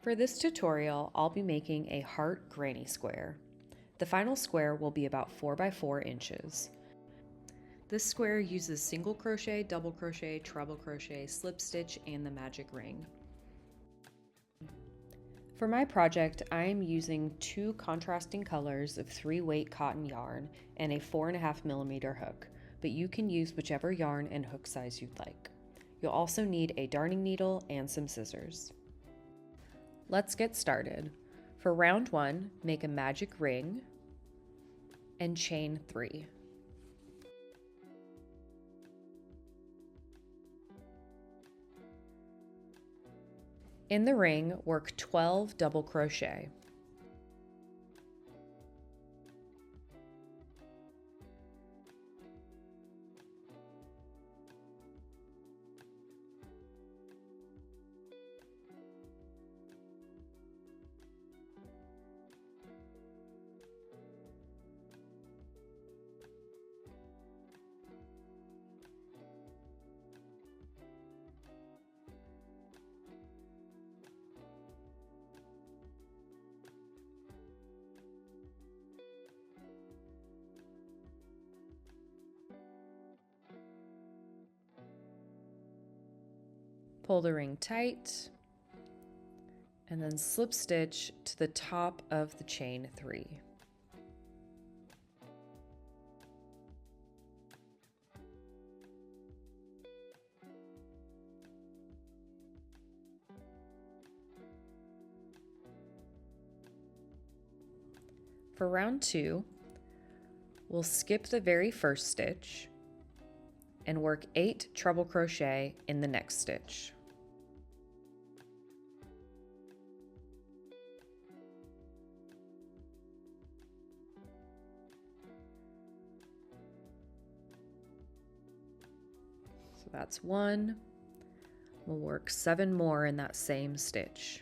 For this tutorial, I'll be making a heart granny square. The final square will be about 4 by 4 inches. This square uses single crochet, double crochet, treble crochet, slip stitch, and the magic ring. For my project, I am using 2 contrasting colors of 3-weight cotton yarn and a 4.5mm hook, but you can use whichever yarn and hook size you'd like. You'll also need a darning needle and some scissors. Let's get started. For round 1, make a magic ring and chain 3. In the ring, work 12 double crochet. Pull the ring tight, and then slip stitch to the top of the chain 3. For round 2, we'll skip the very first stitch and work 8 treble crochet in the next stitch. So that's 1. We'll work 7 more in that same stitch.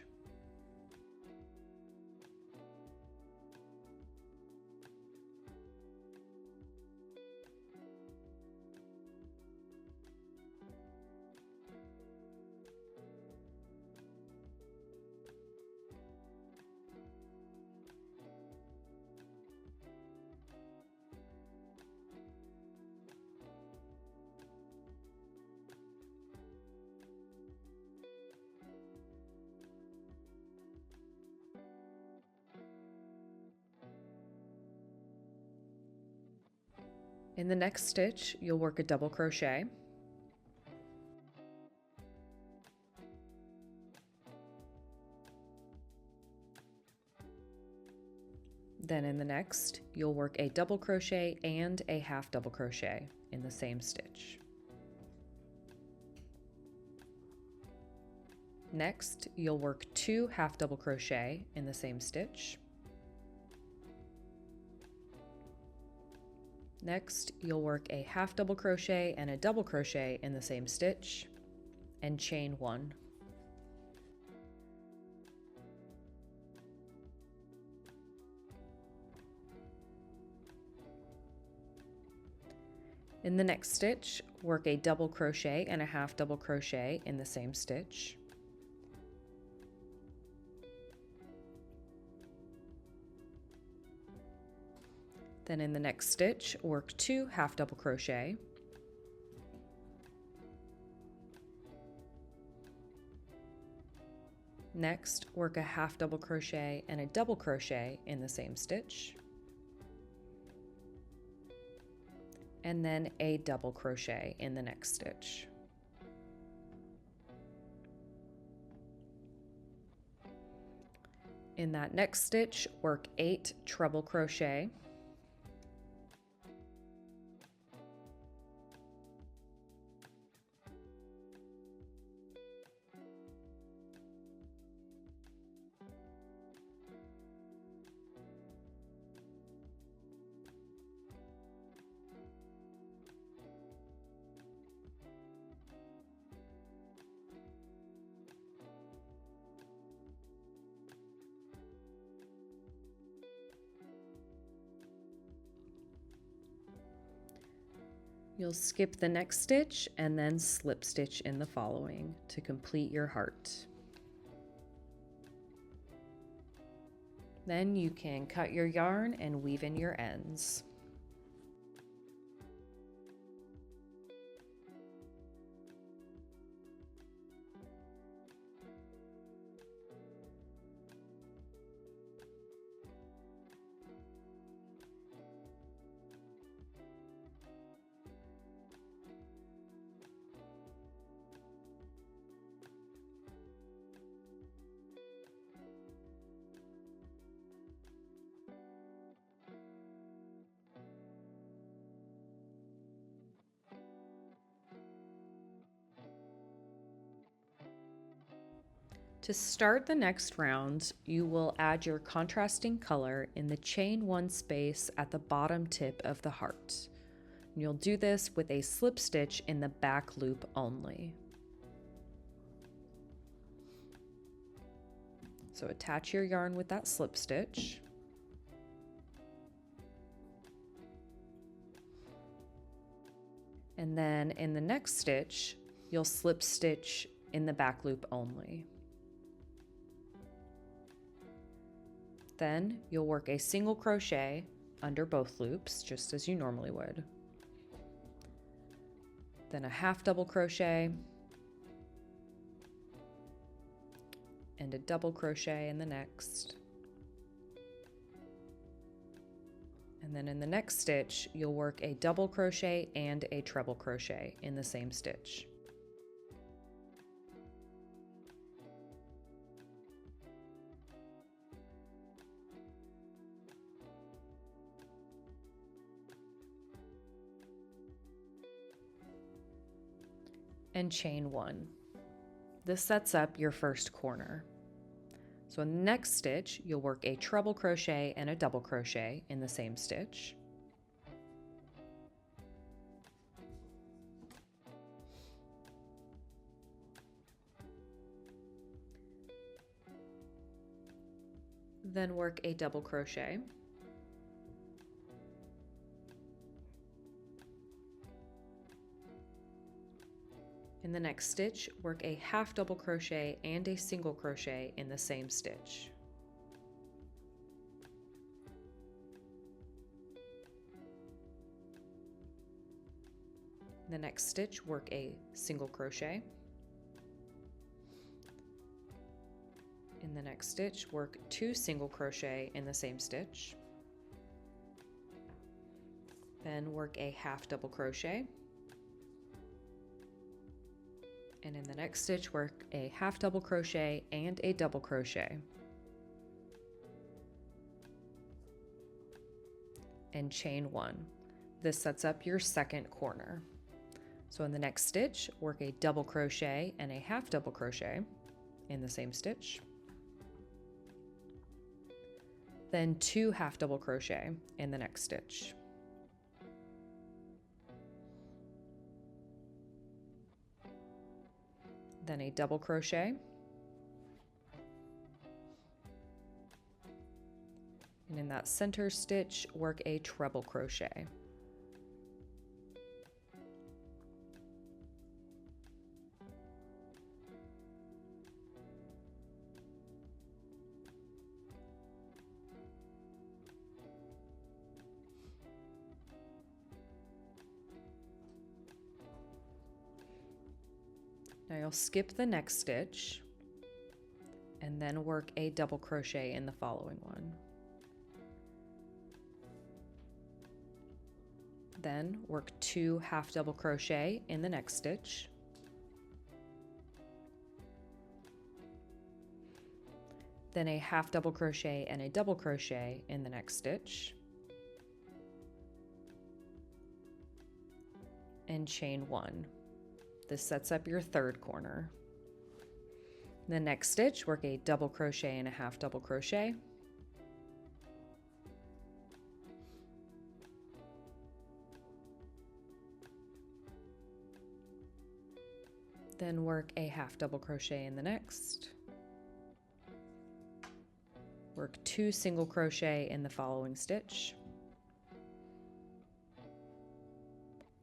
In the next stitch, you'll work a double crochet. Then in the next, you'll work a double crochet and a half double crochet in the same stitch. Next, you'll work 2 half double crochet in the same stitch. Next, you'll work a half double crochet and a double crochet in the same stitch and chain 1. In the next stitch, work a double crochet and a half double crochet in the same stitch. Then in the next stitch, work 2 half double crochet. Next, work a half double crochet and a double crochet in the same stitch. And then a double crochet in the next stitch. In that next stitch, work 8 treble crochet. You'll skip the next stitch and then slip stitch in the following to complete your heart. Then you can cut your yarn and weave in your ends. To start the next round, you will add your contrasting color in the chain 1 space at the bottom tip of the heart. And you'll do this with a slip stitch in the back loop only. So attach your yarn with that slip stitch. And then in the next stitch, you'll slip stitch in the back loop only. Then you'll work a single crochet under both loops, just as you normally would. Then a half double crochet and a double crochet in the next. And then in the next stitch, you'll work a double crochet and a treble crochet in the same stitch. And chain 1. This sets up your first corner. So in the next stitch, you'll work a treble crochet and a double crochet in the same stitch. Then work a double crochet. In the next stitch, work a half double crochet and a single crochet in the same stitch. In the next stitch, work a single crochet. In the next stitch, work 2 single crochet in the same stitch. Then work a half double crochet. And in the next stitch, work a half double crochet and a double crochet. And chain 1. This sets up your second corner. So in the next stitch, work a double crochet and a half double crochet in the same stitch. Then 2 half double crochet in the next stitch. Then a double crochet, and in that center stitch, work a treble crochet. Now you'll skip the next stitch and then work a double crochet in the following one. Then work 2 half double crochet in the next stitch. Then a half double crochet and a double crochet in the next stitch. And chain 1. This sets up your third corner. The next stitch, work a double crochet and a half double crochet. Then work a half double crochet in the next. Work 2 single crochet in the following stitch.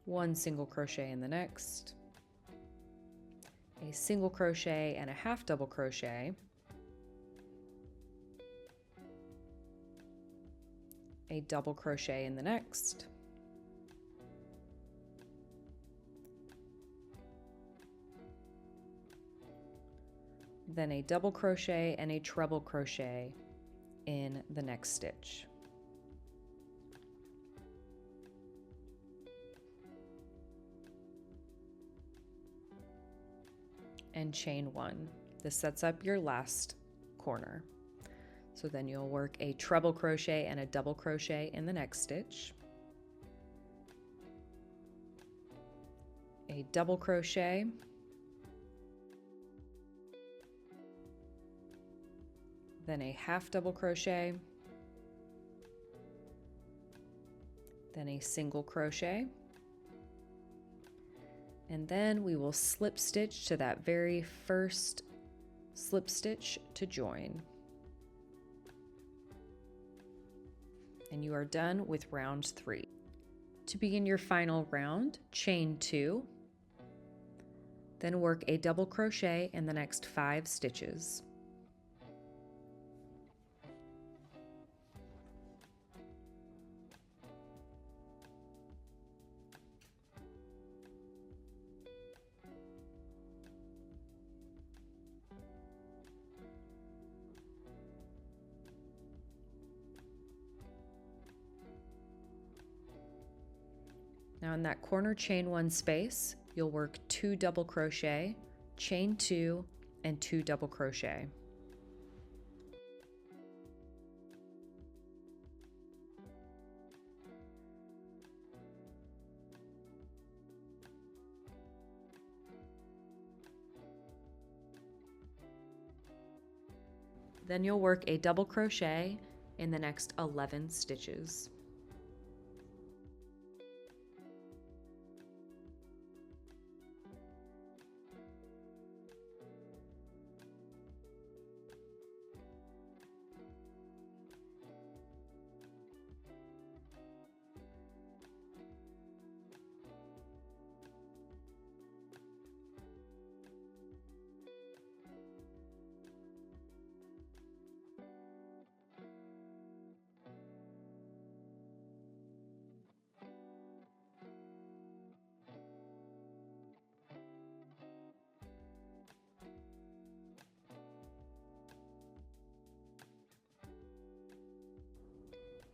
1 single crochet in the next. A single crochet and a half double crochet. a double crochet in the next, then a double crochet and a treble crochet in the next stitch. And chain one. This sets up your last corner. So then you'll work a treble crochet and a double crochet in the next stitch, a double crochet, then a half double crochet, then a single crochet, and then we will slip stitch to that very first slip stitch to join. And you are done with round 3. To begin your final round, chain 2, then work a double crochet in the next 5 stitches. Now in that corner chain 1 space, you'll work 2 double crochet, chain 2, and 2 double crochet. Then you'll work a double crochet in the next 11 stitches.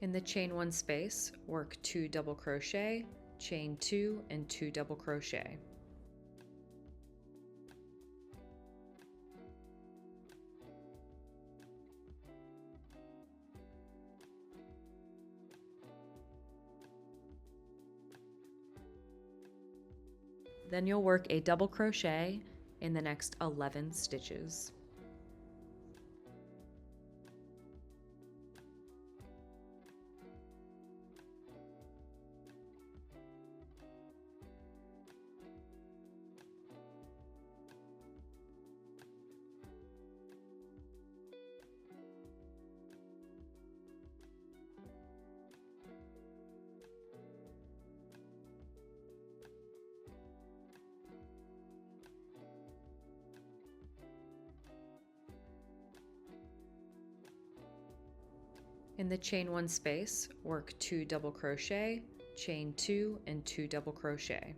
In the chain 1 space, work 2 double crochet, chain 2, and 2 double crochet. Then you'll work a double crochet in the next 11 stitches. In the chain 1 space, work 2 double crochet, chain 2, and 2 double crochet.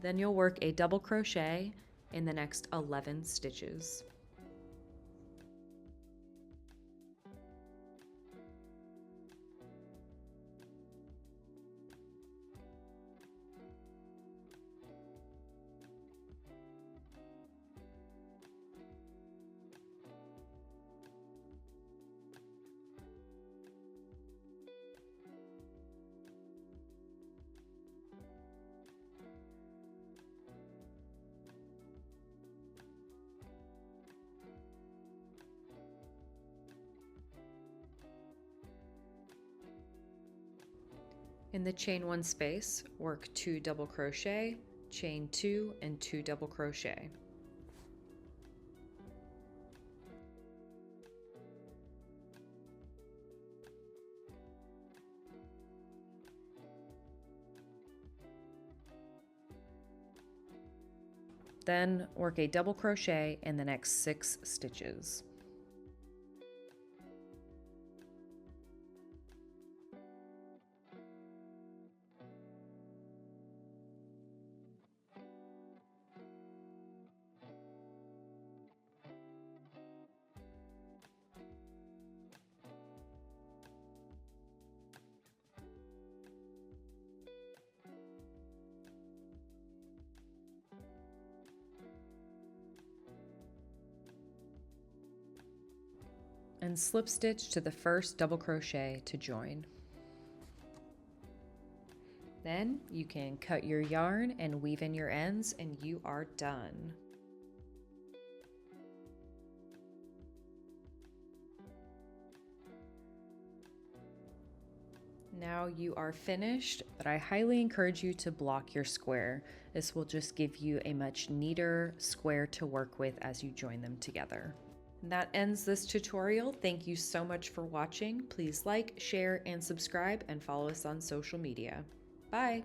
Then you'll work a double crochet in the next 11 stitches. In the chain 1 space, work 2 double crochet, chain 2, and 2 double crochet. Then work a double crochet in the next 6 stitches. And slip stitch to the first double crochet to join. Then you can cut your yarn and weave in your ends and you are done. Now you are finished, but I highly encourage you to block your square. This will just give you a much neater square to work with as you join them together. And that ends this tutorial. Thank you so much for watching. Please like, share, and subscribe, and follow us on social media. Bye!